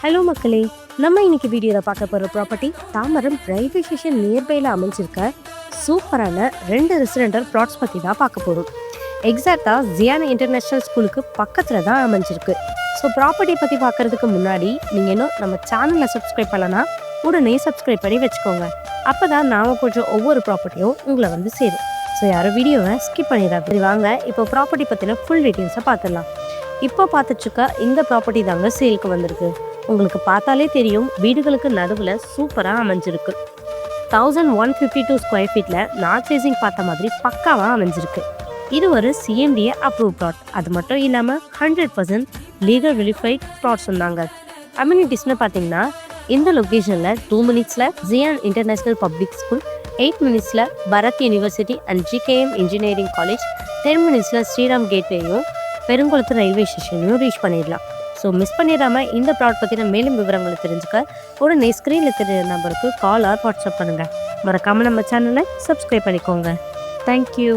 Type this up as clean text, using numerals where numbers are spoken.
Hello மக்களே, நம்ம இன்னைக்கு வீடியோவில் பார்க்க போகிற ப்ராப்பர்ட்டி தாம்பரம் ரயில்வே ஸ்டேஷன் நியர்பையில் அமைஞ்சிருக்க சூப்பரான 2 ரெசிடென்டல் ப்ளாட்ஸ் பற்றி தான் பார்க்க போகிறோம். எக்ஸாக்டாக ஜியானா இன்டர்நேஷ்னல் ஸ்கூலுக்கு பக்கத்தில் தான் அமைஞ்சிருக்கு. ஸோ ப்ராப்பர்ட்டி பற்றி பார்க்குறதுக்கு முன்னாடி நீங்கள் இன்னும் நம்ம சேனலில் சப்ஸ்கிரைப் பண்ணலன்னா உடனே சப்ஸ்கிரைப் பண்ணி வச்சுக்கோங்க. அப்போ தான் நாம் கொஞ்சம் ஒவ்வொரு ப்ராப்பர்ட்டியும் உங்களை வந்து சேரும். ஸோ யாரும் வீடியோவை ஸ்கிப் பண்ணிடாது. வாங்க இப்போ ப்ராப்பர்ட்டி பற்றின ஃபுல் டீட்டெயில்ஸை பார்த்துடலாம். இப்போ பார்த்துட்ருக்க இந்த ப்ராப்பர்ட்டி தாங்க சேலுக்கு வந்திருக்கு. உங்களுக்கு பார்த்தாலே தெரியும், வீடுகளுக்கு நடுவில் சூப்பராக அமைஞ்சிருக்கு. 1152 ஸ்கொயர் ஃபீட்டில் நார்த் ஃபேசிங் பார்த்த மாதிரி பக்காவாக அமைஞ்சிருக்கு. இது ஒரு சிஎம்டிஏ அப்ரூவ் ப்ளாட். அது மட்டும் இல்லாமல் 100% லீகல் வெரிஃபைட் ப்ளாட் சொன்னாங்க. அம்யூனிட்டிஸ்னு பார்த்தீங்கன்னா இந்த லொக்கேஷனில் 2 மினிட்ஸில் ஜியான் இன்டர்நேஷ்னல் பப்ளிக் ஸ்கூல், 8 மினிட்ஸில் Bharath university and GKM engineering college, 10 மினிட்ஸில் ஸ்ரீராம் கேட்வேயும் பெருங்குளத்து ரயில்வே ஸ்டேஷனையும் ரீச் பண்ணிடலாம். ஸோ மிஸ் பண்ணிடாமல் இந்த ப்ளாட் பற்றின மேலும் விவரங்களை தெரிஞ்சுக்க உடனே ஸ்க்ரீனில் தெரியுற நம்பருக்கு கால் ஆர் வாட்ஸ்அப் பண்ணுங்கள். மறக்காமல் நம்ம சேனலை சப்ஸ்கிரைப் பண்ணிக்கோங்க. தேங்க்யூ.